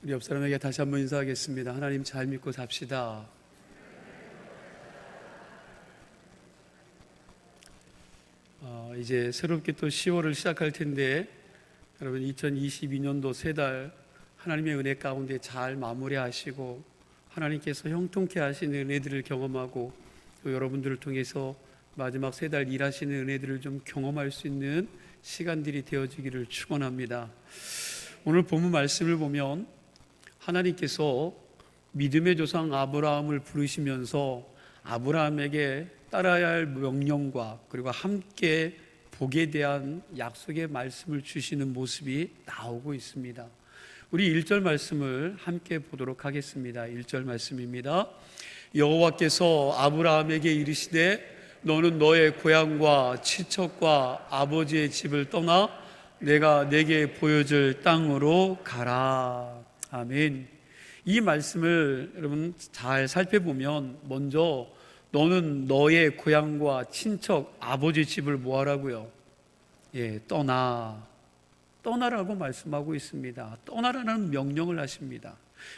우리 옆 사람에게 다시 한번 인사하겠습니다. 하나님 잘 믿고 삽시다. 이제 새롭게 또 10월을 시작할 텐데 여러분 2022년도 세 달 하나님의 은혜 가운데 잘 마무리하시고 하나님께서 형통케 하시는 은혜들을 경험하고 또 여러분들을 통해서 마지막 세 달 일하시는 은혜들을 좀 경험할 수 있는 시간들이 되어지기를 축원합니다. 오늘 본문 말씀을 보면 하나님께서 믿음의 조상 아브라함을 부르시면서 아브라함에게 따라야 할 명령과 그리고 함께 복에 대한 약속의 말씀을 주시는 모습이 나오고 있습니다. 우리 1절 말씀을 함께 보도록 하겠습니다. 1절 말씀입니다. 여호와께서 아브라함에게 이르시되 너는 너의 고향과 친척과 아버지의 집을 떠나 내가 내게 보여줄 땅으로 가라. 아멘. 이 말씀을 여러분 잘 살펴보면 먼저 너는 너의 고향과 친척 아버지 집을 뭐 하라고요? 떠나라고 말씀하고 있습니다. 떠나라는 명령을 하십니다.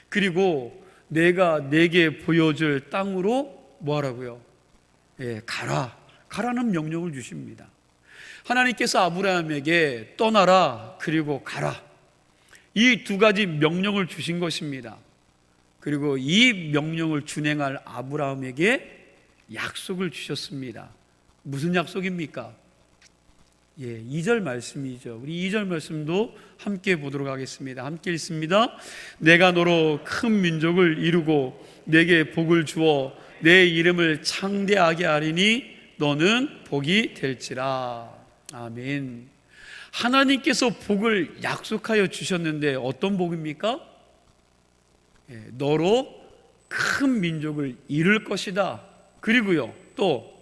그리고 내가 내게 보여줄 땅으로 뭐 하라고요? 가라는 명령을 주십니다. 하나님께서 아브라함에게 떠나라 그리고 가라, 이 두 가지 명령을 주신 것입니다. 그리고 이 명령을 준행할 아브라함에게 약속을 주셨습니다. 무슨 약속입니까? 2절 말씀이죠. 우리 2절 말씀도 함께 보도록 하겠습니다. 함께 읽습니다. 내가 너로 큰 민족을 이루고 내게 복을 주어 내 이름을 창대하게 하리니 너는 복이 될지라. 아멘. 하나님께서 복을 약속하여 주셨는데 어떤 복입니까? 너로 큰 민족을 이룰 것이다. 그리고요, 또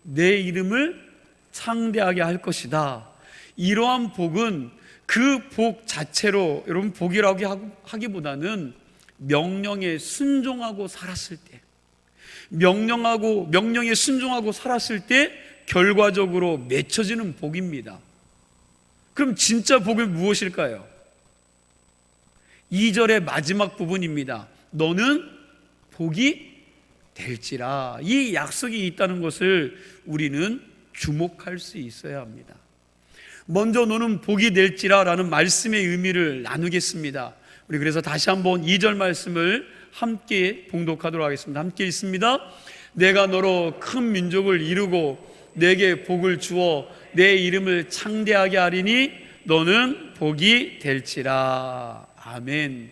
내 이름을 창대하게 할 것이다. 이러한 복은 그 복 자체로, 여러분 복이라고 하기보다는 명령에 순종하고 살았을 때, 명령에 순종하고 살았을 때 결과적으로 맺혀지는 복입니다. 그럼 진짜 복은 무엇일까요? 2절의 마지막 부분입니다. 너는 복이 될지라. 이 약속이 있다는 것을 우리는 주목할 수 있어야 합니다. 먼저 너는 복이 될지라 라는 말씀의 의미를 나누겠습니다. 우리 그래서 다시 한번 2절 말씀을 함께 봉독하도록 하겠습니다. 함께 읽습니다. 내가 너로 큰 민족을 이루고 내게 복을 주어 내 이름을 창대하게 하리니 너는 복이 될지라. 아멘.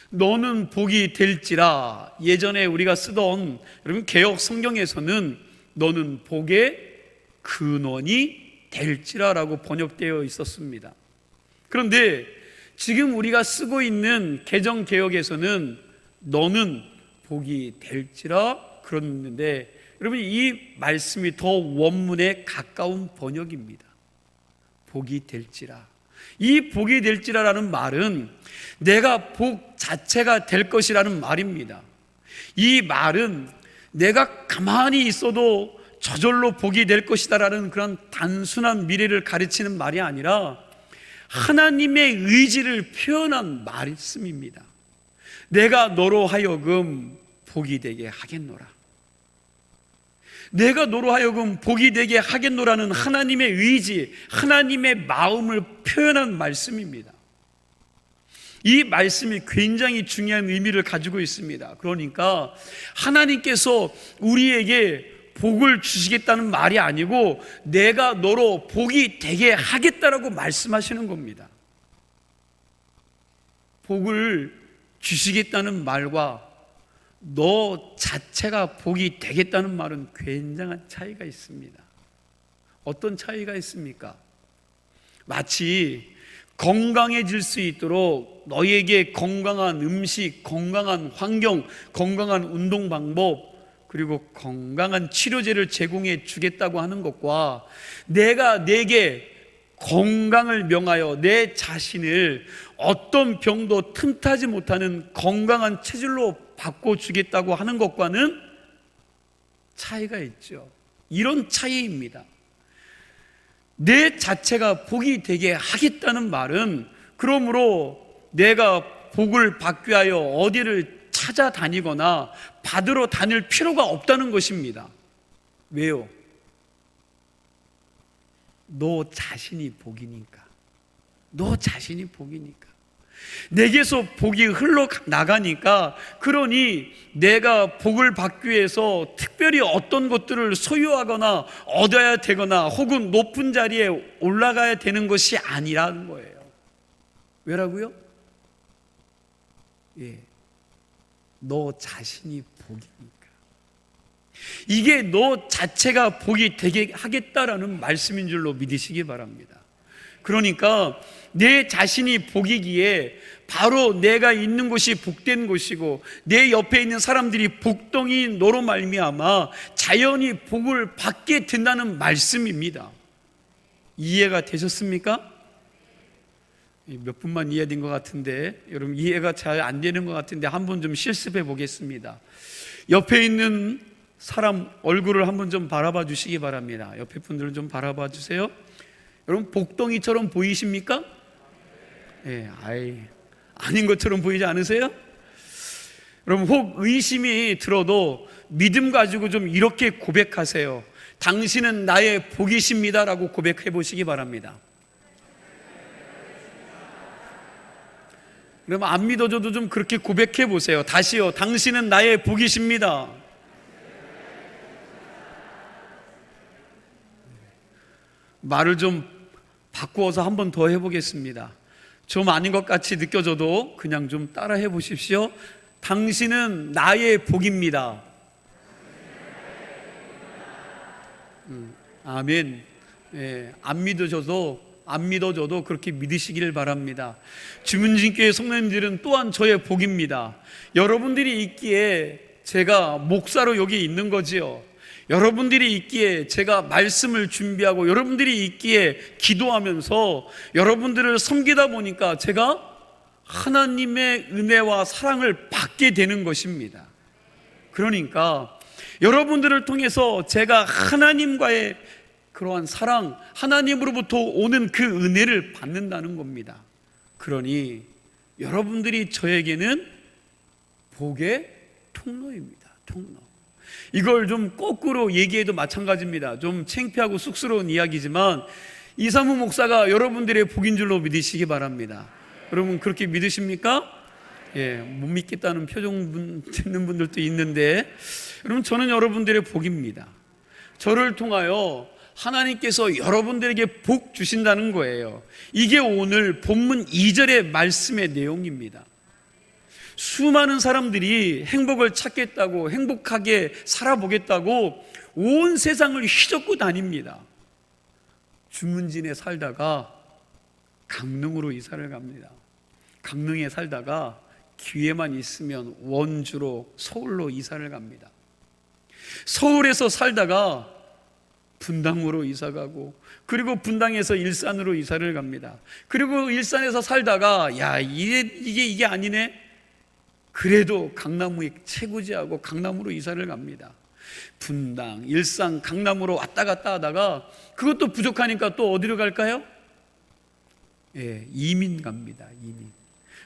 너는 복이 될지라. 예전에 우리가 쓰던 여러분 개역 성경에서는 너는 복의 근원이 될지라라고 번역되어 있었습니다. 그런데 지금 우리가 쓰고 있는 개정 개역에서는 너는 복이 될지라 그러는데, 여러분 이 말씀이 더 원문에 가까운 번역입니다. 복이 될지라. 이 복이 될지라라는 말은 내가 복 자체가 될 것이라는 말입니다. 이 말은 내가 가만히 있어도 저절로 복이 될 것이다라는 그런 단순한 미래를 가르치는 말이 아니라 하나님의 의지를 표현한 말씀입니다. 내가 너로 하여금 복이 되게 하겠노라. 내가 너로 하여금 복이 되게 하겠노라는 하나님의 의지, 하나님의 마음을 표현한 말씀입니다. 이 말씀이 굉장히 중요한 의미를 가지고 있습니다. 그러니까 하나님께서 우리에게 복을 주시겠다는 말이 아니고 내가 너로 복이 되게 하겠다라고 말씀하시는 겁니다. 복을 주시겠다는 말과 너 자체가 복이 되겠다는 말은 굉장한 차이가 있습니다. 어떤 차이가 있습니까? 마치 건강해질 수 있도록 너에게 건강한 음식, 건강한 환경, 건강한 운동 방법, 그리고 건강한 치료제를 제공해 주겠다고 하는 것과 내가 내게 건강을 명하여 내 자신을 어떤 병도 틈타지 못하는 건강한 체질로 바꿔주겠다고 하는 것과는 차이가 있죠. 이런 차이입니다. 내 자체가 복이 되게 하겠다는 말은 그러므로 내가 복을 받기 위하여 어디를 찾아다니거나 받으러 다닐 필요가 없다는 것입니다. 왜요? 너 자신이 복이니까. 너 자신이 복이니까. 내게서 복이 흘러나가니까, 그러니 내가 복을 받기 위해서 특별히 어떤 것들을 소유하거나 얻어야 되거나 혹은 높은 자리에 올라가야 되는 것이 아니라는 거예요. 왜라고요? 너 자신이 복이니까. 이게 너 자체가 복이 되게 하겠다라는 말씀인 줄로 믿으시기 바랍니다. 그러니까 내 자신이 복이기에 바로 내가 있는 곳이 복된 곳이고 내 옆에 있는 사람들이 복덩이 너로 말미암아 자연히 복을 받게 된다는 말씀입니다. 이해가 되셨습니까? 몇 분만 이해된 것 같은데, 여러분 이해가 잘 안 되는 것 같은데 한번 좀 실습해 보겠습니다. 옆에 있는 사람 얼굴을 한번 좀 바라봐 주시기 바랍니다. 옆에 분들을 좀 바라봐 주세요. 여러분 복덩이처럼 보이십니까? 아닌 것처럼 보이지 않으세요? 여러분 혹 의심이 들어도 믿음 가지고 좀 이렇게 고백하세요. 당신은 나의 복이십니다 라고 고백해 보시기 바랍니다. 그럼 안 믿어줘도 좀 그렇게 고백해 보세요. 다시요. 당신은 나의 복이십니다. 말을 좀 바꾸어서 한 번 더 해보겠습니다. 좀 아닌 것 같이 느껴져도 그냥 좀 따라 해보십시오. 당신은 나의 복입니다. 아멘. 안 믿어져도 그렇게 믿으시길 바랍니다. 주문진교회 성도님들은 또한 저의 복입니다. 여러분들이 있기에 제가 목사로 여기 있는 거지요. 여러분들이 있기에 제가 말씀을 준비하고 여러분들이 있기에 기도하면서 여러분들을 섬기다 보니까 제가 하나님의 은혜와 사랑을 받게 되는 것입니다. 그러니까 여러분들을 통해서 제가 하나님과의 그러한 사랑, 하나님으로부터 오는 그 은혜를 받는다는 겁니다. 그러니 여러분들이 저에게는 복의 통로입니다. 통로. 이걸 좀 거꾸로 얘기해도 마찬가지입니다. 좀 창피하고 쑥스러운 이야기지만 이사무 목사가 여러분들의 복인 줄로 믿으시기 바랍니다. 여러분 그렇게 믿으십니까? 못 믿겠다는 표정 듣는 분들도 있는데, 여러분 저는 여러분들의 복입니다. 저를 통하여 하나님께서 여러분들에게 복 주신다는 거예요. 이게 오늘 본문 2절의 말씀의 내용입니다. 수많은 사람들이 행복을 찾겠다고, 행복하게 살아보겠다고 온 세상을 휘젓고 다닙니다. 주문진에 살다가 강릉으로 이사를 갑니다. 강릉에 살다가 기회만 있으면 원주로, 서울로 이사를 갑니다. 서울에서 살다가 분당으로 이사가고, 그리고 분당에서 일산으로 이사를 갑니다. 그리고 일산에서 살다가 이게 아니네, 그래도 강남이 최고지하고 강남으로 이사를 갑니다. 분당, 일산, 강남으로 왔다 갔다 하다가 그것도 부족하니까 또 어디로 갈까요? 이민 갑니다. 이민.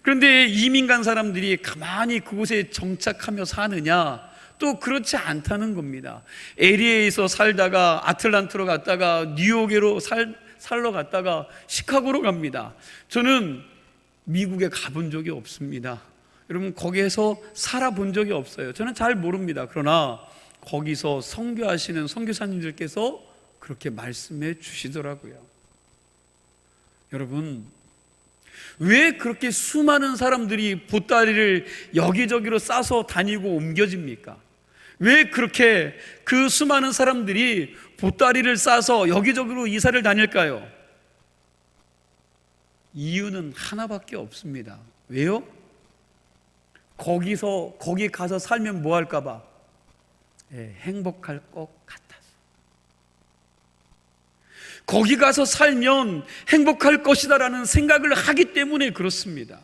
그런데 이민 간 사람들이 가만히 그곳에 정착하며 사느냐? 또 그렇지 않다는 겁니다. LA에서 살다가 아틀란타로 갔다가 뉴욕으로 살러 갔다가 시카고로 갑니다. 저는 미국에 가본 적이 없습니다. 여러분 거기에서 살아본 적이 없어요. 저는 잘 모릅니다. 그러나 거기서 선교하시는 선교사님들께서 그렇게 말씀해 주시더라고요. 여러분 왜 그렇게 수많은 사람들이 보따리를 여기저기로 싸서 다니고 옮겨집니까? 왜 그렇게 그 수많은 사람들이 보따리를 싸서 여기저기로 이사를 다닐까요? 이유는 하나밖에 없습니다. 왜요? 거기 가서 살면 뭐 할까 봐? 행복할 것 같아서. 거기 가서 살면 행복할 것이다라는 생각을 하기 때문에 그렇습니다.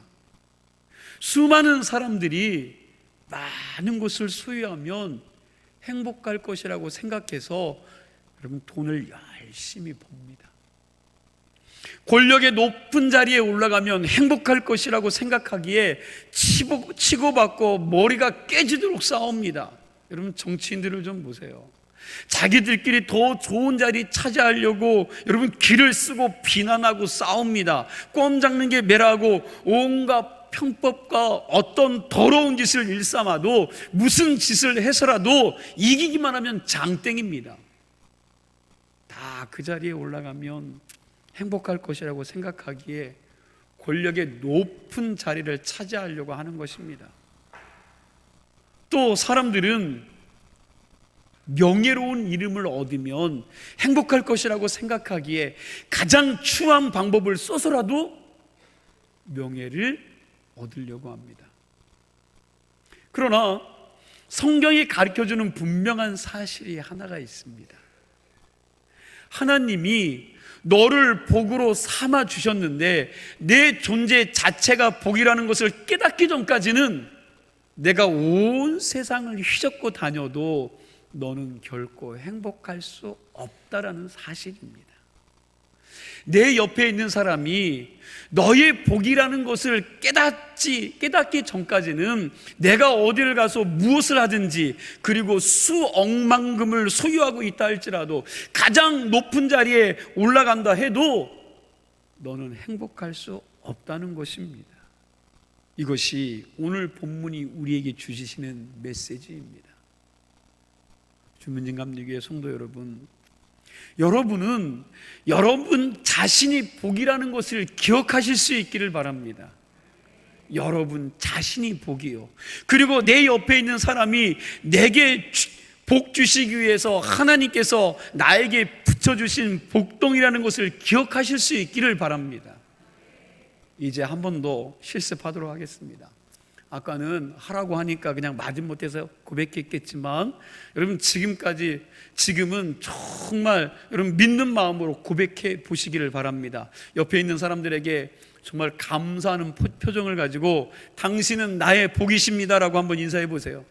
수많은 사람들이 많은 것을 소유하면 행복할 것이라고 생각해서 여러분 돈을 열심히 봅니다. 권력의 높은 자리에 올라가면 행복할 것이라고 생각하기에 치고받고 머리가 깨지도록 싸웁니다. 여러분, 정치인들을 좀 보세요. 자기들끼리 더 좋은 자리 차지하려고 여러분 길을 쓰고 비난하고 싸웁니다. 꼼 잡는 게 매라고 온갖 편법과 어떤 더러운 짓을 일삼아도, 무슨 짓을 해서라도 이기기만 하면 장땡입니다. 다 그 자리에 올라가면 행복할 것이라고 생각하기에 권력의 높은 자리를 차지하려고 하는 것입니다. 또 사람들은 명예로운 이름을 얻으면 행복할 것이라고 생각하기에 가장 추한 방법을 써서라도 명예를 얻으려고 합니다. 그러나 성경이 가르쳐주는 분명한 사실이 하나가 있습니다. 하나님이 너를 복으로 삼아 주셨는데 내 존재 자체가 복이라는 것을 깨닫기 전까지는 내가 온 세상을 휘젓고 다녀도 너는 결코 행복할 수 없다라는 사실입니다. 내 옆에 있는 사람이 너의 복이라는 것을 깨닫기 전까지는 내가 어디를 가서 무엇을 하든지, 그리고 수억만금을 소유하고 있다 할지라도, 가장 높은 자리에 올라간다 해도 너는 행복할 수 없다는 것입니다. 이것이 오늘 본문이 우리에게 주시는 메시지입니다. 주문진감리교회 성도 여러분, 여러분은 여러분 자신이 복이라는 것을 기억하실 수 있기를 바랍니다. 여러분 자신이 복이요, 그리고 내 옆에 있는 사람이 내게 복 주시기 위해서 하나님께서 나에게 붙여주신 복동이라는 것을 기억하실 수 있기를 바랍니다. 이제 한 번 더 실습하도록 하겠습니다. 아까는 하라고 하니까 그냥 마지못해서 고백했겠지만, 여러분 지금은 정말 여러분 믿는 마음으로 고백해 보시기를 바랍니다. 옆에 있는 사람들에게 정말 감사하는 표정을 가지고 당신은 나의 복이십니다라고 한번 인사해 보세요.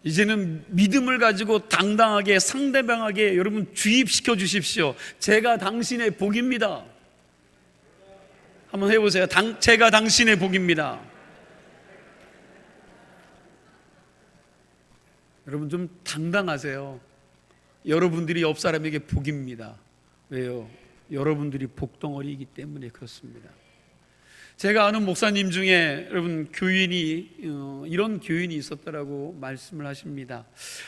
이제는 믿음을 가지고 당당하게 상대방에게 여러분 주입시켜 주십시오. 제가 당신의 복입니다. 한번 해보세요. 제가 당신의 복입니다. 여러분 좀 당당하세요. 여러분들이 옆 사람에게 복입니다. 왜요? 여러분들이 복덩어리이기 때문에 그렇습니다. 제가 아는 목사님 중에 여러분 이런 교인이 있었다라고 말씀을 하십니다.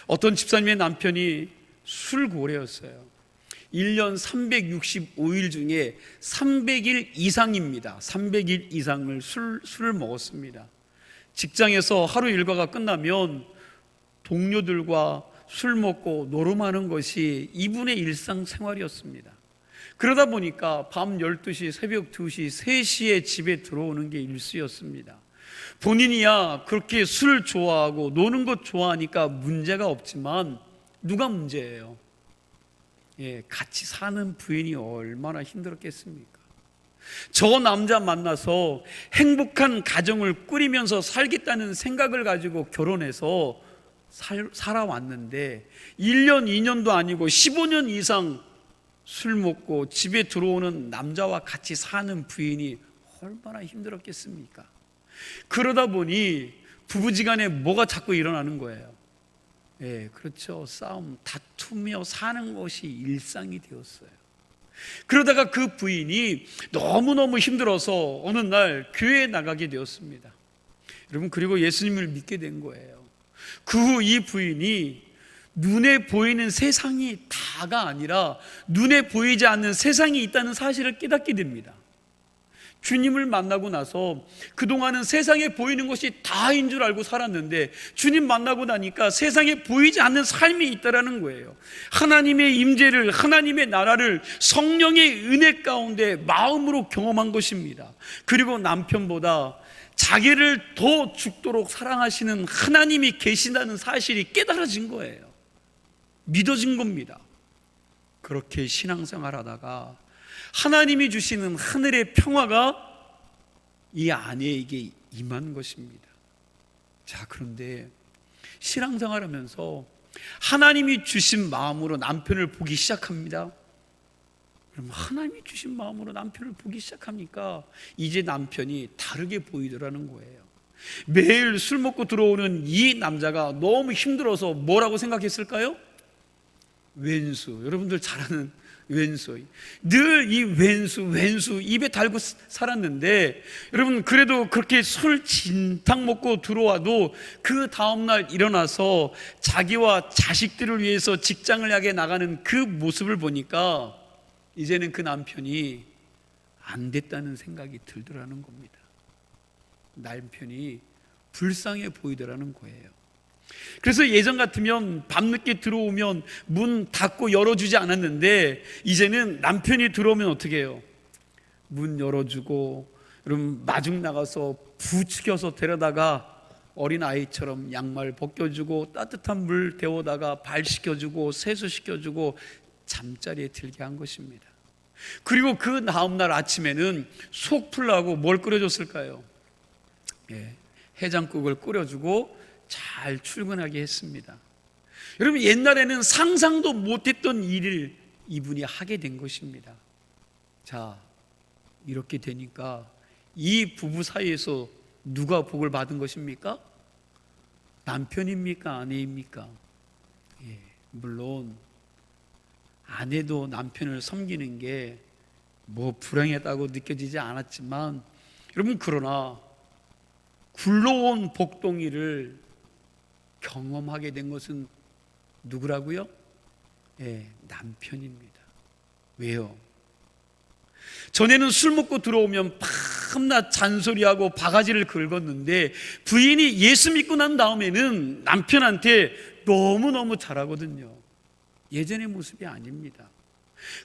어떤 집사님의 남편이 술고래였어요. 1년 365일 중에 300일 이상입니다. 300일 이상을 술을 먹었습니다. 직장에서 하루 일과가 끝나면 동료들과 술 먹고 노름하는 것이 이분의 일상생활이었습니다. 그러다 보니까 밤 12시, 새벽 2시, 3시에 집에 들어오는 게 일수였습니다. 본인이야 그렇게 술 좋아하고 노는 것 좋아하니까 문제가 없지만 누가 문제예요? 같이 사는 부인이 얼마나 힘들었겠습니까? 저 남자 만나서 행복한 가정을 꾸리면서 살겠다는 생각을 가지고 결혼해서 살아왔는데 1년, 2년도 아니고 15년 이상 술 먹고 집에 들어오는 남자와 같이 사는 부인이 얼마나 힘들었겠습니까? 그러다 보니 부부지간에 뭐가 자꾸 일어나는 거예요? 그렇죠. 싸움, 다투며 사는 것이 일상이 되었어요. 그러다가 그 부인이 너무너무 힘들어서 어느 날 교회에 나가게 되었습니다. 여러분, 그리고 예수님을 믿게 된 거예요. 그 후 이 부인이 눈에 보이는 세상이 다가 아니라 눈에 보이지 않는 세상이 있다는 사실을 깨닫게 됩니다. 주님을 만나고 나서 그동안은 세상에 보이는 것이 다인 줄 알고 살았는데 주님 만나고 나니까 세상에 보이지 않는 삶이 있다라는 거예요. 하나님의 임재를, 하나님의 나라를 성령의 은혜 가운데 마음으로 경험한 것입니다. 그리고 남편보다 자기를 더 죽도록 사랑하시는 하나님이 계신다는 사실이 깨달아진 거예요. 믿어진 겁니다. 그렇게 신앙생활 하다가 하나님이 주시는 하늘의 평화가 이 아내에게 임한 것입니다. 자, 그런데 신앙생활하면서 하나님이 주신 마음으로 남편을 보기 시작합니다. 그럼 하나님이 주신 마음으로 남편을 보기 시작하니까 이제 남편이 다르게 보이더라는 거예요. 매일 술 먹고 들어오는 이 남자가 너무 힘들어서 뭐라고 생각했을까요? 왼수. 여러분들 잘 아는 왼수. 늘 이 왼수 입에 달고 살았는데, 여러분 그래도 그렇게 술 진탕 먹고 들어와도 그 다음날 일어나서 자기와 자식들을 위해서 직장을 향해 나가는 그 모습을 보니까 이제는 그 남편이 안 됐다는 생각이 들더라는 겁니다. 남편이 불쌍해 보이더라는 거예요. 그래서 예전 같으면 밤늦게 들어오면 문 닫고 열어주지 않았는데, 이제는 남편이 들어오면 어떻게 해요? 문 열어주고, 여러분 마중 나가서 부추겨서 데려다가 어린아이처럼 양말 벗겨주고, 따뜻한 물 데워다가 발 씻겨주고, 세수시켜주고 잠자리에 들게 한 것입니다. 그리고 그 다음날 아침에는 속 풀라고 뭘 끓여줬을까요? 해장국을 끓여주고 잘 출근하게 했습니다. 여러분, 옛날에는 상상도 못했던 일을 이분이 하게 된 것입니다. 자, 이렇게 되니까 이 부부 사이에서 누가 복을 받은 것입니까? 남편입니까? 아내입니까? 물론 아내도 남편을 섬기는 게 뭐 불행하다고 느껴지지 않았지만, 여러분 그러나 굴러온 복덩이를 경험하게 된 것은 누구라고요? 남편입니다. 왜요? 전에는 술 먹고 들어오면 밤낮 잔소리하고 바가지를 긁었는데, 부인이 예수 믿고 난 다음에는 남편한테 너무너무 잘하거든요. 예전의 모습이 아닙니다.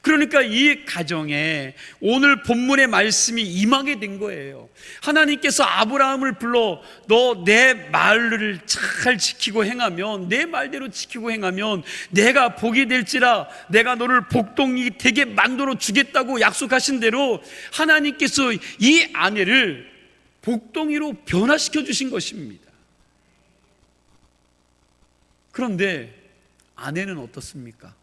그러니까 이 가정에 오늘 본문의 말씀이 임하게 된 거예요. 하나님께서 아브라함을 불러 너 내 말을 잘 지키고 행하면, 내 말대로 지키고 행하면 내가 복이 될지라, 내가 너를 복덩이 되게 만들어 주겠다고 약속하신 대로 하나님께서 이 아내를 복덩이로 변화시켜 주신 것입니다. 그런데 아내는 어떻습니까?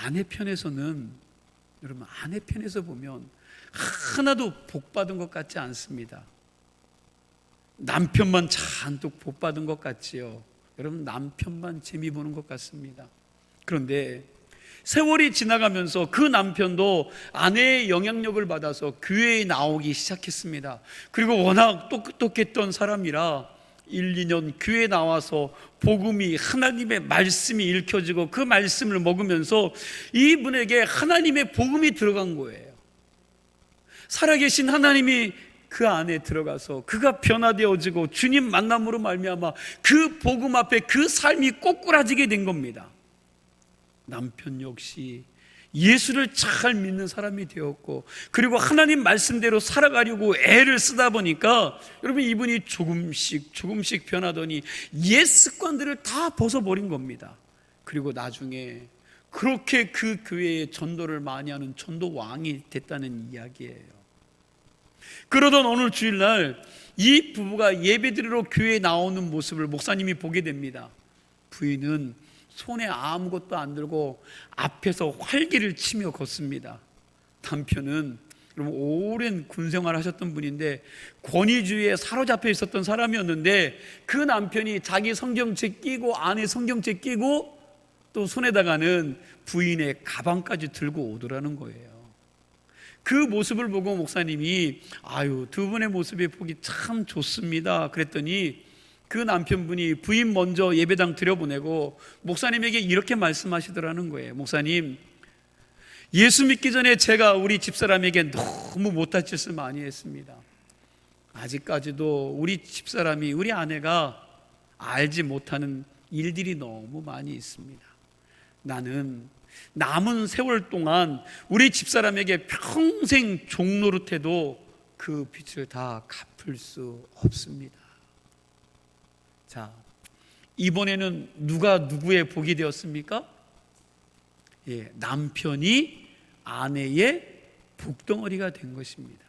아내 편에서는, 여러분 아내 편에서 보면 하나도 복 받은 것 같지 않습니다. 남편만 잔뜩 복 받은 것 같지요. 여러분 남편만 재미 보는 것 같습니다. 그런데 세월이 지나가면서 그 남편도 아내의 영향력을 받아서 교회에 나오기 시작했습니다. 그리고 워낙 똑똑했던 사람이라 1, 2년 교회에 나와서 복음이, 하나님의 말씀이 읽혀지고 그 말씀을 먹으면서 이분에게 하나님의 복음이 들어간 거예요. 살아계신 하나님이 그 안에 들어가서 그가 변화되어지고 주님 만남으로 말미암아 그 복음 앞에 그 삶이 꼬꾸라지게 된 겁니다. 남편 역시 예수를 잘 믿는 사람이 되었고, 그리고 하나님 말씀대로 살아가려고 애를 쓰다 보니까 여러분 이분이 조금씩 변하더니 옛 습관들을 다 벗어버린 겁니다. 그리고 나중에 그렇게 그 교회에 전도를 많이 하는 전도 왕이 됐다는 이야기예요. 그러던 어느 주일날 이 부부가 예배드리러 교회에 나오는 모습을 목사님이 보게 됩니다. 부인은 손에 아무것도 안 들고 앞에서 활기를 치며 걷습니다. 남편은 여러분 오랜 군생활 하셨던 분인데 권위주의에 사로잡혀 있었던 사람이었는데, 그 남편이 자기 성경책 끼고 아내 성경책 끼고 또 손에다가는 부인의 가방까지 들고 오더라는 거예요. 그 모습을 보고 목사님이 아유, 두 분의 모습이 보기 참 좋습니다 그랬더니, 그 남편분이 부인 먼저 예배당 들여보내고 목사님에게 이렇게 말씀하시더라는 거예요. 목사님, 예수 믿기 전에 제가 우리 집사람에게 너무 못할 짓을 많이 했습니다. 아직까지도 우리 집사람이, 우리 아내가 알지 못하는 일들이 너무 많이 있습니다. 나는 남은 세월 동안 우리 집사람에게 평생 종노릇해도 그 빚을 다 갚을 수 없습니다. 자, 이번에는 누가 누구의 복이 되었습니까? 남편이 아내의 복덩어리가 된 것입니다.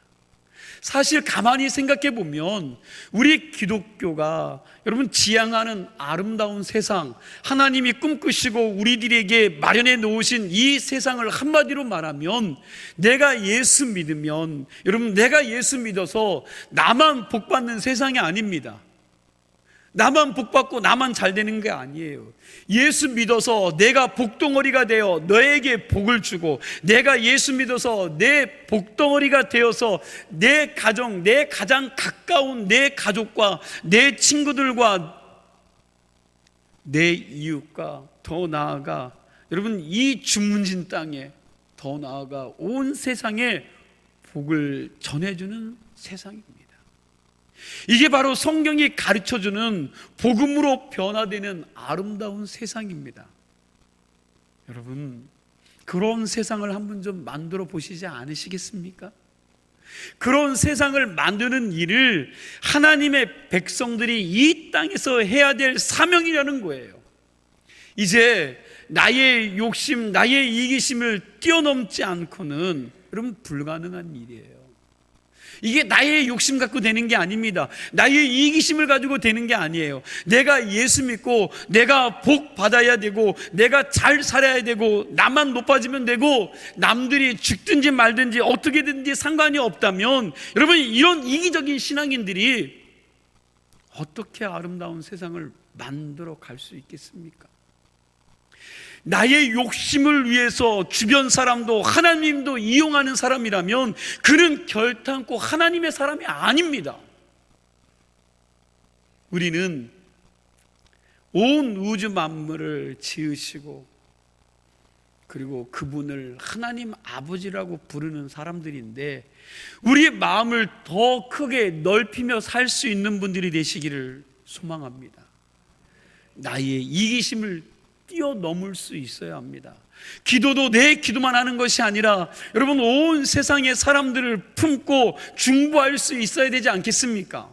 사실 가만히 생각해 보면 우리 기독교가 여러분 지향하는 아름다운 세상, 하나님이 꿈꾸시고 우리들에게 마련해 놓으신 이 세상을 한마디로 말하면, 내가 예수 믿으면, 여러분 내가 예수 믿어서 나만 복받는 세상이 아닙니다. 나만 복받고 나만 잘 되는 게 아니에요. 예수 믿어서 내가 복덩어리가 되어 너에게 복을 주고, 내가 예수 믿어서 내 복덩어리가 되어서 내 가정, 내 가장 가까운 내 가족과 내 친구들과 내 이웃과 더 나아가 여러분 이 주문진 땅에, 더 나아가 온 세상에 복을 전해주는 세상입니다. 이게 바로 성경이 가르쳐주는 복음으로 변화되는 아름다운 세상입니다. 여러분, 그런 세상을 한번 좀 만들어 보시지 않으시겠습니까? 그런 세상을 만드는 일을 하나님의 백성들이 이 땅에서 해야 될 사명이라는 거예요. 이제 나의 욕심, 나의 이기심을 뛰어넘지 않고는 여러분 불가능한 일이에요. 이게 나의 욕심 갖고 되는 게 아닙니다. 나의 이기심을 가지고 되는 게 아니에요. 내가 예수 믿고 내가 복 받아야 되고, 내가 잘 살아야 되고, 나만 높아지면 되고, 남들이 죽든지 말든지 어떻게든지 상관이 없다면, 여러분 이런 이기적인 신앙인들이 어떻게 아름다운 세상을 만들어 갈 수 있겠습니까? 나의 욕심을 위해서 주변 사람도 하나님도 이용하는 사람이라면 그는 결탄코 하나님의 사람이 아닙니다. 우리는 온 우주 만물을 지으시고 그리고 그분을 하나님 아버지라고 부르는 사람들인데, 우리의 마음을 더 크게 넓히며 살 수 있는 분들이 되시기를 소망합니다. 나의 이기심을 뛰어넘을 수 있어야 합니다. 기도도 내 기도만 하는 것이 아니라 여러분 온 세상의 사람들을 품고 중보할 수 있어야 되지 않겠습니까?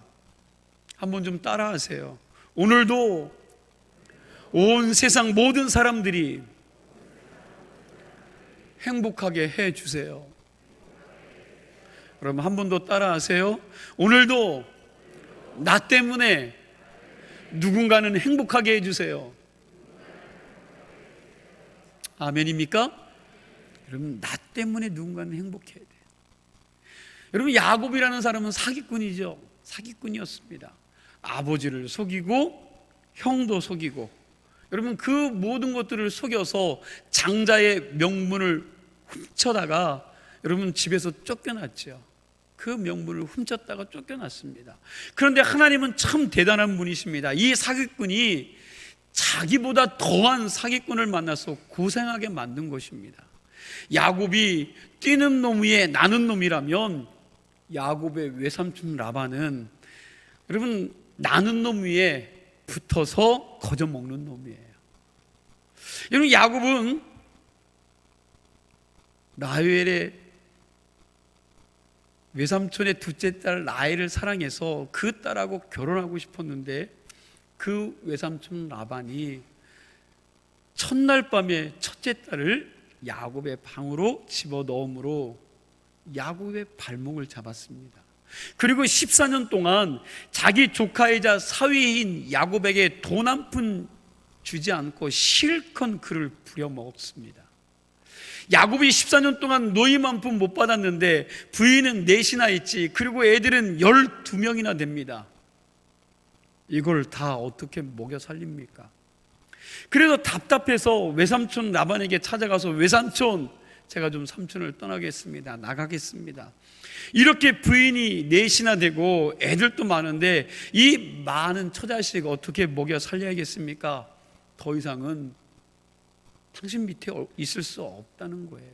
한번 좀 따라하세요. 오늘도 온 세상 모든 사람들이 행복하게 해주세요. 여러분 한 번 더 따라하세요. 오늘도 나 때문에 누군가는 행복하게 해주세요. 아멘입니까? 여러분 나 때문에 누군가는 행복해야 돼요. 여러분 야곱이라는 사람은 사기꾼이죠. 사기꾼이었습니다. 아버지를 속이고 형도 속이고, 여러분 그 모든 것들을 속여서 장자의 명분을 훔쳐다가 여러분 집에서 쫓겨났죠. 그 명분을 훔쳤다가 쫓겨났습니다. 그런데 하나님은 참 대단한 분이십니다. 이 사기꾼이 자기보다 더한 사기꾼을 만나서 고생하게 만든 것입니다. 야곱이 뛰는 놈 위에 나는 놈이라면 야곱의 외삼촌 라반은 여러분 나는 놈 위에 붙어서 거저먹는 놈이에요. 여러분 야곱은 라헬의 외삼촌의 둘째 딸 라헬을 사랑해서 그 딸하고 결혼하고 싶었는데, 그 외삼촌 라반이 첫날 밤에 첫째 딸을 야곱의 방으로 집어넣음으로 야곱의 발목을 잡았습니다. 그리고 14년 동안 자기 조카이자 사위인 야곱에게 돈 한 푼 주지 않고 실컷 그를 부려먹었습니다. 야곱이 14년 동안 노임 한 푼 못 받았는데 부인은 넷이나 있지, 그리고 애들은 12명이나 됩니다. 이걸 다 어떻게 먹여 살립니까? 그래서 답답해서 외삼촌 라반에게 찾아가서, 외삼촌 제가 좀 삼촌을 떠나겠습니다. 나가겠습니다. 이렇게 부인이 넷이나 되고 애들도 많은데 이 많은 처자식 어떻게 먹여 살려야겠습니까? 더 이상은 당신 밑에 있을 수 없다는 거예요.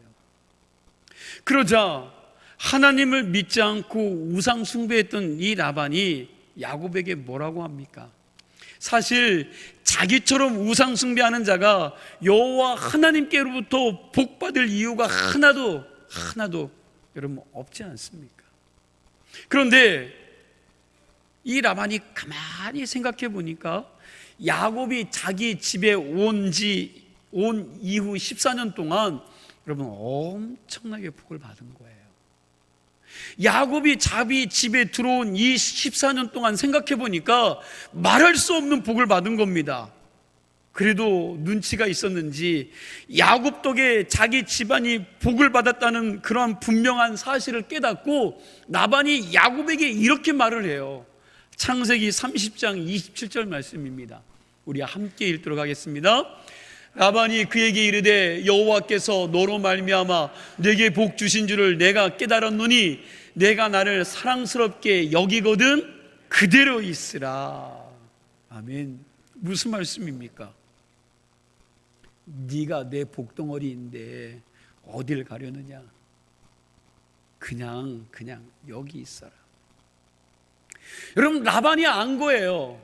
그러자 하나님을 믿지 않고 우상 숭배했던 이 라반이 야곱에게 뭐라고 합니까? 사실 자기처럼 우상 숭배하는 자가 여호와 하나님께로부터 복받을 이유가 하나도 여러분 없지 않습니까? 그런데 이 라반이 가만히 생각해 보니까 야곱이 자기 집에 온 이후 14년 동안 여러분 엄청나게 복을 받은 거예요. 야곱이 자기 집에 들어온 이 14년 동안 생각해 보니까 말할 수 없는 복을 받은 겁니다. 그래도 눈치가 있었는지 야곱 덕에 자기 집안이 복을 받았다는 그런 분명한 사실을 깨닫고 라반이 야곱에게 이렇게 말을 해요. 창세기 30장 27절 말씀입니다. 우리 함께 읽도록 하겠습니다. 라반이 그에게 이르되 여호와께서 너로 말미암아 내게 복 주신 줄을 내가 깨달았노니 내가 나를 사랑스럽게 여기거든 그대로 있으라. 아멘. 무슨 말씀입니까? 네가 내 복덩어리인데 어딜 가려느냐? 그냥 여기 있어라. 여러분, 라반이 안 거예요.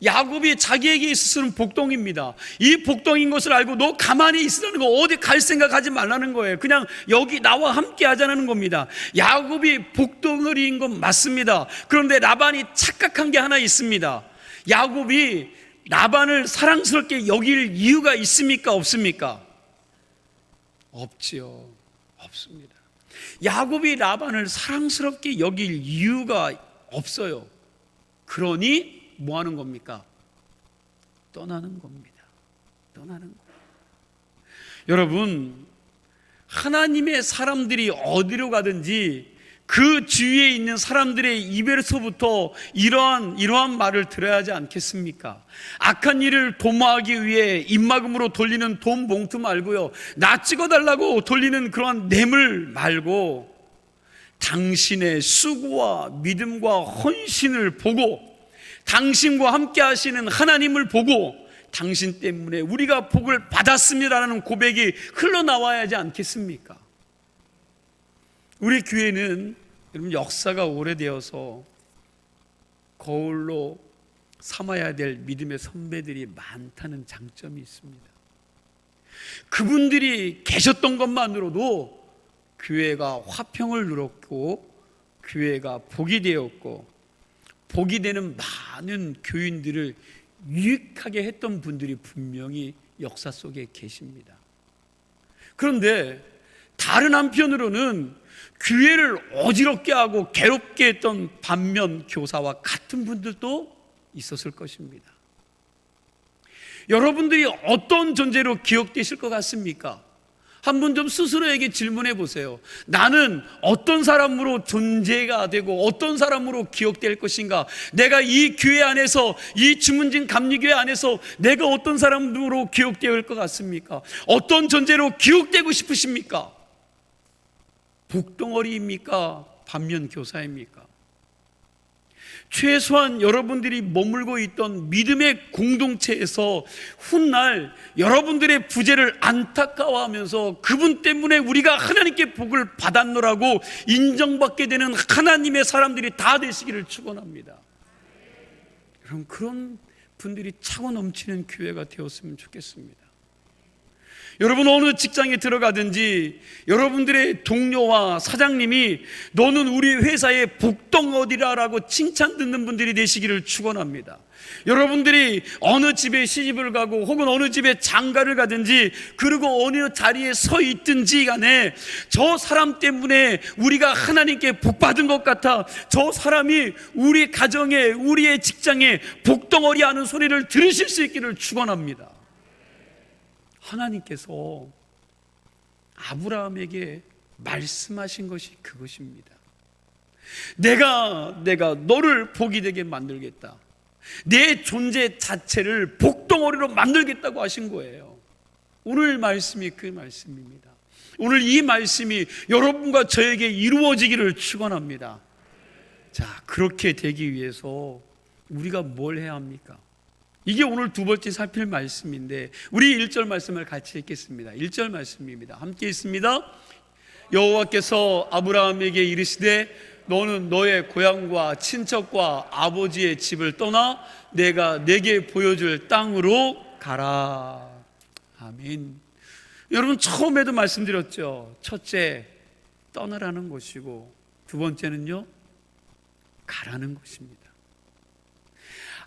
야곱이 자기에게 있어서는 복덩입니다. 이 복덩인 것을 알고 너 가만히 있으라는 거, 어디 갈 생각하지 말라는 거예요. 그냥 여기 나와 함께 하자는 겁니다. 야곱이 복덩어리인 건 맞습니다. 그런데 라반이 착각한 게 하나 있습니다. 야곱이 라반을 사랑스럽게 여길 이유가 있습니까? 없습니까? 없지요. 없습니다. 야곱이 라반을 사랑스럽게 여길 이유가 없어요. 그러니 뭐 하는 겁니까? 떠나는 겁니다. 떠나는 겁니다. 여러분, 하나님의 사람들이 어디로 가든지 그 주위에 있는 사람들의 입에서부터 이러한 말을 들어야 하지 않겠습니까? 악한 일을 도모하기 위해 입막음으로 돌리는 돈 봉투 말고요, 나 찍어달라고 돌리는 그런 뇌물 말고 당신의 수고와 믿음과 헌신을 보고 당신과 함께 하시는 하나님을 보고 당신 때문에 우리가 복을 받았습니다라는 고백이 흘러나와야 하지 않겠습니까? 우리 교회는 여러분 역사가 오래되어서 거울로 삼아야 될 믿음의 선배들이 많다는 장점이 있습니다. 그분들이 계셨던 것만으로도 교회가 화평을 누렸고 교회가 복이 되었고 복이 되는 많은 교인들을 유익하게 했던 분들이 분명히 역사 속에 계십니다. 그런데 다른 한편으로는 교회를 어지럽게 하고 괴롭게 했던 반면 교사와 같은 분들도 있었을 것입니다. 여러분들이 어떤 존재로 기억되실 것 같습니까? 한번 좀 스스로에게 질문해 보세요. 나는 어떤 사람으로 존재가 되고 어떤 사람으로 기억될 것인가? 내가 이 교회 안에서, 이 주문진 감리교회 안에서 내가 어떤 사람으로 기억될 것 같습니까? 어떤 존재로 기억되고 싶으십니까? 복덩어리입니까? 반면 교사입니까? 최소한 여러분들이 머물고 있던 믿음의 공동체에서 훗날 여러분들의 부재를 안타까워하면서 그분 때문에 우리가 하나님께 복을 받았노라고 인정받게 되는 하나님의 사람들이 다 되시기를 축원합니다. 여러분, 그런 분들이 차고 넘치는 교회가 되었으면 좋겠습니다. 여러분, 어느 직장에 들어가든지 여러분들의 동료와 사장님이 너는 우리 회사의 복덩어리라고 칭찬 듣는 분들이 되시기를 축원합니다. 여러분들이 어느 집에 시집을 가고 혹은 어느 집에 장가를 가든지 그리고 어느 자리에 서 있든지 간에 저 사람 때문에 우리가 하나님께 복받은 것 같아, 저 사람이 우리 가정에 우리의 직장에 복덩어리 하는 소리를 들으실 수 있기를 축원합니다. 하나님께서 아브라함에게 말씀하신 것이 그것입니다. 내가 너를 복이 되게 만들겠다. 내 존재 자체를 복덩어리로 만들겠다고 하신 거예요. 오늘 말씀이 그 말씀입니다. 오늘 이 말씀이 여러분과 저에게 이루어지기를 축원합니다. 자, 그렇게 되기 위해서 우리가 뭘 해야 합니까? 이게 오늘 두 번째 살필 말씀인데 우리 1절 말씀을 같이 읽겠습니다. 1절 말씀입니다. 함께 읽습니다. 여호와께서 아브라함에게 이르시되 너는 너의 고향과 친척과 아버지의 집을 떠나 내가 내게 보여줄 땅으로 가라. 아멘. 여러분, 처음에도 말씀드렸죠. 첫째, 떠나라는 것이고 두 번째는요, 가라는 것입니다.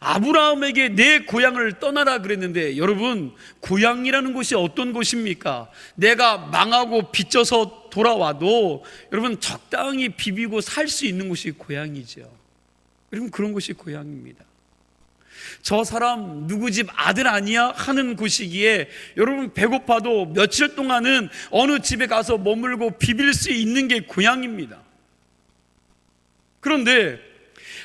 아브라함에게 내 고향을 떠나라 그랬는데, 여러분, 고향이라는 곳이 어떤 곳입니까? 내가 망하고 빚져서 돌아와도 여러분 적당히 비비고 살 수 있는 곳이 고향이죠. 여러분, 그런 곳이 고향입니다. 저 사람 누구 집 아들 아니야? 하는 곳이기에 여러분, 배고파도 며칠 동안은 어느 집에 가서 머물고 비빌 수 있는 게 고향입니다. 그런데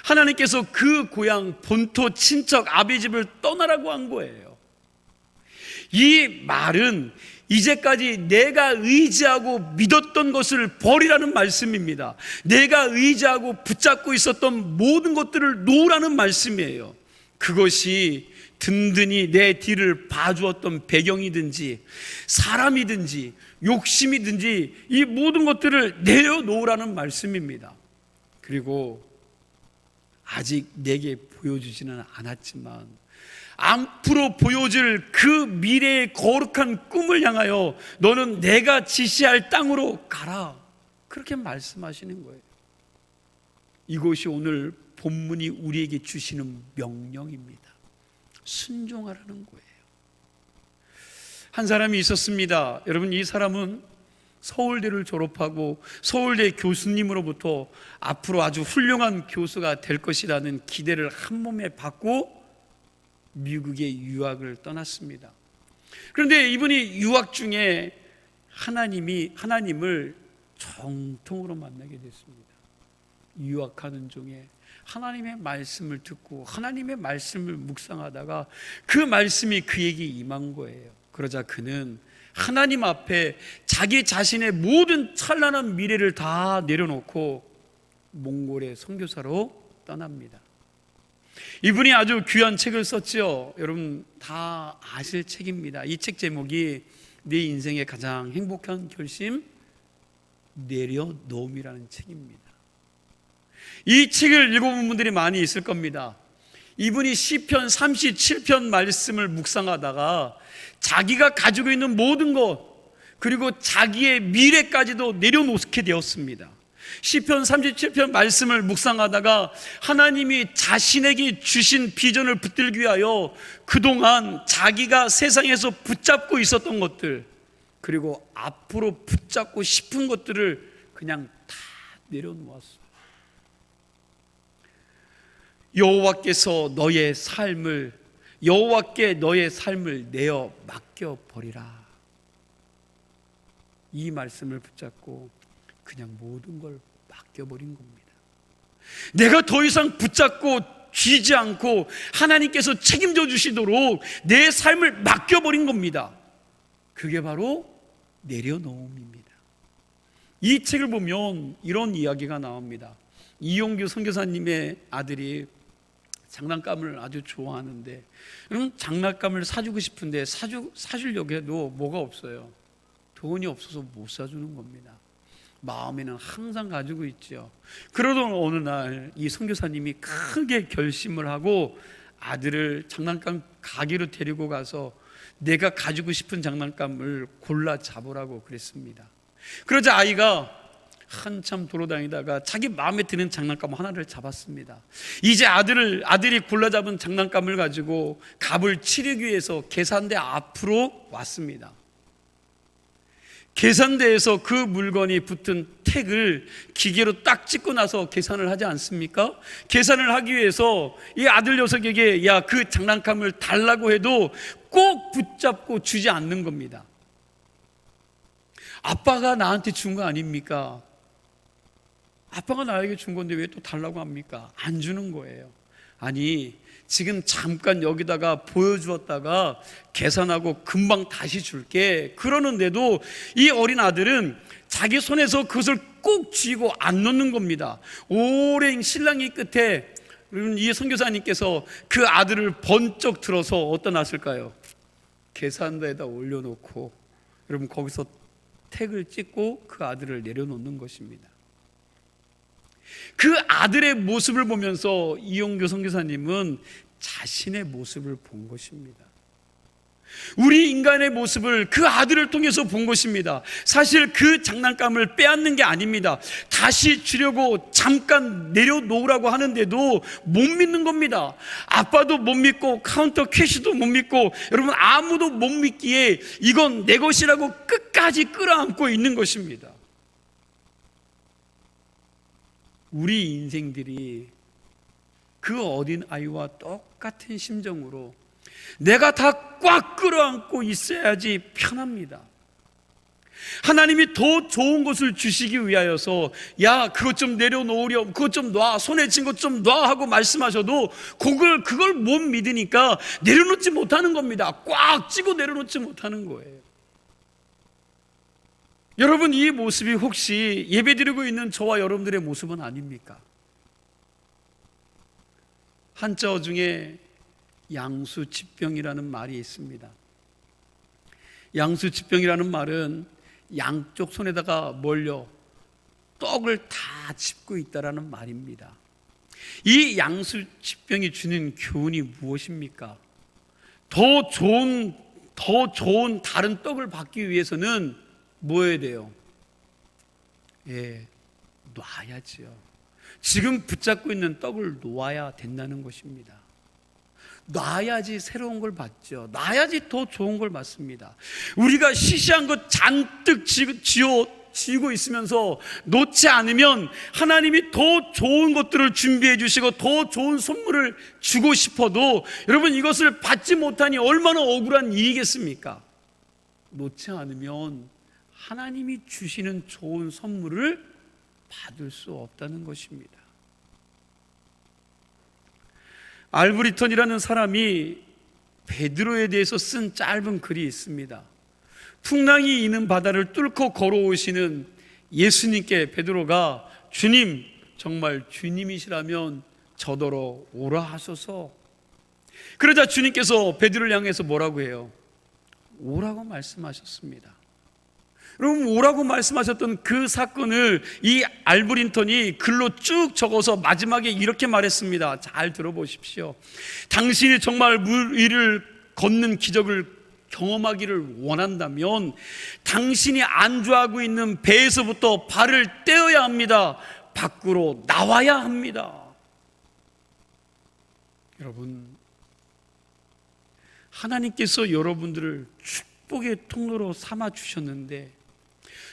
하나님께서 그 고향, 본토 친척 아비 집을 떠나라고 한 거예요. 이 말은 이제까지 내가 의지하고 믿었던 것을 버리라는 말씀입니다. 내가 의지하고 붙잡고 있었던 모든 것들을 놓으라는 말씀이에요. 그것이 든든히 내 뒤를 봐주었던 배경이든지 사람이든지 욕심이든지 이 모든 것들을 내려놓으라는 말씀입니다. 그리고 아직 내게 보여주지는 않았지만 앞으로 보여줄 그 미래의 거룩한 꿈을 향하여 너는 내가 지시할 땅으로 가라, 그렇게 말씀하시는 거예요. 이것이 오늘 본문이 우리에게 주시는 명령입니다. 순종하라는 거예요. 한 사람이 있었습니다. 여러분, 이 사람은 서울대를 졸업하고 서울대 교수님으로부터 앞으로 아주 훌륭한 교수가 될 것이라는 기대를 한 몸에 받고 미국에 유학을 떠났습니다. 그런데 이분이 유학 중에 하나님을 정통으로 만나게 됐습니다. 유학하는 중에 하나님의 말씀을 듣고 하나님의 말씀을 묵상하다가 그 말씀이 그에게 임한 거예요. 그러자 그는 하나님 앞에 자기 자신의 모든 찬란한 미래를 다 내려놓고 몽골의 선교사로 떠납니다. 이분이 아주 귀한 책을 썼죠. 여러분 다 아실 책입니다. 이 책 제목이 내 인생의 가장 행복한 결심, 내려놓음이라는 책입니다. 이 책을 읽어본 분들이 많이 있을 겁니다. 이분이 시편 37편 말씀을 묵상하다가 자기가 가지고 있는 모든 것, 그리고 자기의 미래까지도 내려놓게 되었습니다. 시편 37편 말씀을 묵상하다가 하나님이 자신에게 주신 비전을 붙들기 위하여 그동안 자기가 세상에서 붙잡고 있었던 것들, 그리고 앞으로 붙잡고 싶은 것들을 그냥 다 내려놓았어요. 여호와께 너의 삶을 내어 맡겨버리라. 이 말씀을 붙잡고 그냥 모든 걸 맡겨버린 겁니다. 내가 더 이상 붙잡고 쥐지 않고 하나님께서 책임져 주시도록 내 삶을 맡겨버린 겁니다. 그게 바로 내려놓음입니다. 이 책을 보면 이런 이야기가 나옵니다. 이용규 선교사님의 아들이 장난감을 아주 좋아하는데, 그럼 장난감을 사주고 싶은데 사주려고 해도 뭐가 없어요. 돈이 없어서 못 사주는 겁니다. 마음에는 항상 가지고 있죠. 그러던 어느 날 이 선교사님이 크게 결심을 하고 아들을 장난감 가게로 데리고 가서 내가 가지고 싶은 장난감을 골라 잡으라고 그랬습니다. 그러자 아이가 한참 돌아다니다가 자기 마음에 드는 장난감 하나를 잡았습니다. 이제 아들이 골라 잡은 장난감을 가지고 값을 치르기 위해서 계산대 앞으로 왔습니다. 계산대에서 그 물건이 붙은 택을 기계로 딱 찍고 나서 계산을 하지 않습니까? 계산을 하기 위해서 이 아들 녀석에게 야, 그 장난감을 달라고 해도 꼭 붙잡고 주지 않는 겁니다. 아빠가 나한테 준 거 아닙니까? 아빠가 나에게 준 건데 왜 또 달라고 합니까? 안 주는 거예요. 아니, 지금 잠깐 여기다가 보여주었다가 계산하고 금방 다시 줄게, 그러는데도 이 어린 아들은 자기 손에서 그것을 꼭 쥐고 안 놓는 겁니다. 오랜 신랑이 끝에 이 선교사님께서 그 아들을 번쩍 들어서 어디다 놨을까요? 계산대에다 올려놓고 여러분 거기서 택을 찍고 그 아들을 내려놓는 것입니다. 그 아들의 모습을 보면서 이용규 선교사님은 자신의 모습을 본 것입니다. 우리 인간의 모습을 그 아들을 통해서 본 것입니다. 사실 그 장난감을 빼앗는 게 아닙니다. 다시 주려고 잠깐 내려놓으라고 하는데도 못 믿는 겁니다. 아빠도 못 믿고 카운터 캐시도 못 믿고 여러분 아무도 못 믿기에 이건 내 것이라고 끝까지 끌어안고 있는 것입니다. 우리 인생들이 그 어린 아이와 똑같은 심정으로 내가 다 꽉 끌어안고 있어야지 편합니다. 하나님이 더 좋은 것을 주시기 위하여서 야 그것 좀 내려놓으렴, 그것 좀 놔, 손에 쥔 것 좀 놔 하고 말씀하셔도 그걸 못 믿으니까 내려놓지 못하는 겁니다. 꽉 쥐고 내려놓지 못하는 거예요. 여러분 이 모습이 혹시 예배드리고 있는 저와 여러분들의 모습은 아닙니까? 한자어 중에 양수지병이라는 말이 있습니다. 양수지병이라는 말은 양쪽 손에다가 몰려 떡을 다 짚고 있다라는 말입니다. 이 양수지병이 주는 교훈이 무엇입니까? 더 좋은 다른 떡을 받기 위해서는 뭐 해야 돼요? 놔야지요. 지금 붙잡고 있는 떡을 놓아야 된다는 것입니다. 놔야지 새로운 걸 받죠. 놔야지 더 좋은 걸 받습니다. 우리가 시시한 것 잔뜩 쥐고 있으면서 놓지 않으면 하나님이 더 좋은 것들을 준비해 주시고 더 좋은 선물을 주고 싶어도 여러분 이것을 받지 못하니 얼마나 억울한 일이겠습니까? 놓지 않으면 하나님이 주시는 좋은 선물을 받을 수 없다는 것입니다. 알브리턴이라는 사람이 베드로에 대해서 쓴 짧은 글이 있습니다. 풍랑이 있는 바다를 뚫고 걸어오시는 예수님께 베드로가 주님, 정말 주님이시라면 저더러 오라 하소서. 그러자 주님께서 베드로를 향해서 뭐라고 해요? 오라고 말씀하셨습니다. 여러분 오라고 말씀하셨던 그 사건을 이 알브리턴이 글로 쭉 적어서 마지막에 이렇게 말했습니다. 잘 들어보십시오. 당신이 정말 물 위를 걷는 기적을 경험하기를 원한다면 당신이 안주하고 있는 배에서부터 발을 떼어야 합니다. 밖으로 나와야 합니다. 여러분 하나님께서 여러분들을 축복의 통로로 삼아 주셨는데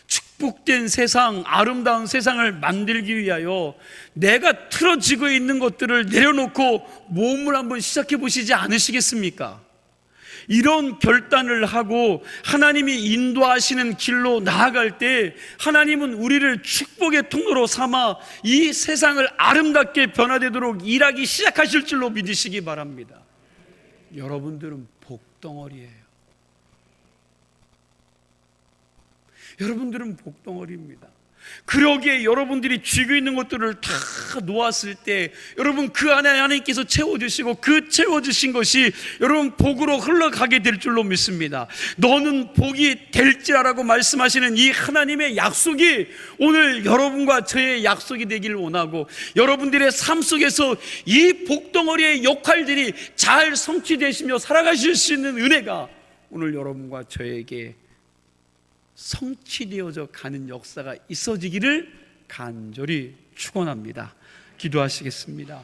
축복된 세상, 아름다운 세상을 만들기 위하여 내가 틀어지고 있는 것들을 내려놓고 모험을 한번 시작해 보시지 않으시겠습니까? 이런 결단을 하고 하나님이 인도하시는 길로 나아갈 때 하나님은 우리를 축복의 통로로 삼아 이 세상을 아름답게 변화되도록 일하기 시작하실 줄로 믿으시기 바랍니다. 여러분들은 복덩어리예요. 여러분들은 복덩어리입니다. 그러기에 여러분들이 쥐고 있는 것들을 다 놓았을 때 여러분 그 안에 하나님께서 채워주시고 그 채워주신 것이 여러분 복으로 흘러가게 될 줄로 믿습니다. 너는 복이 될지라라고 말씀하시는 이 하나님의 약속이 오늘 여러분과 저의 약속이 되기를 원하고 여러분들의 삶 속에서 이 복덩어리의 역할들이 잘 성취되시며 살아가실 수 있는 은혜가 오늘 여러분과 저에게 성취되어져 가는 역사가 있어지기를 간절히 축원합니다. 기도하시겠습니다.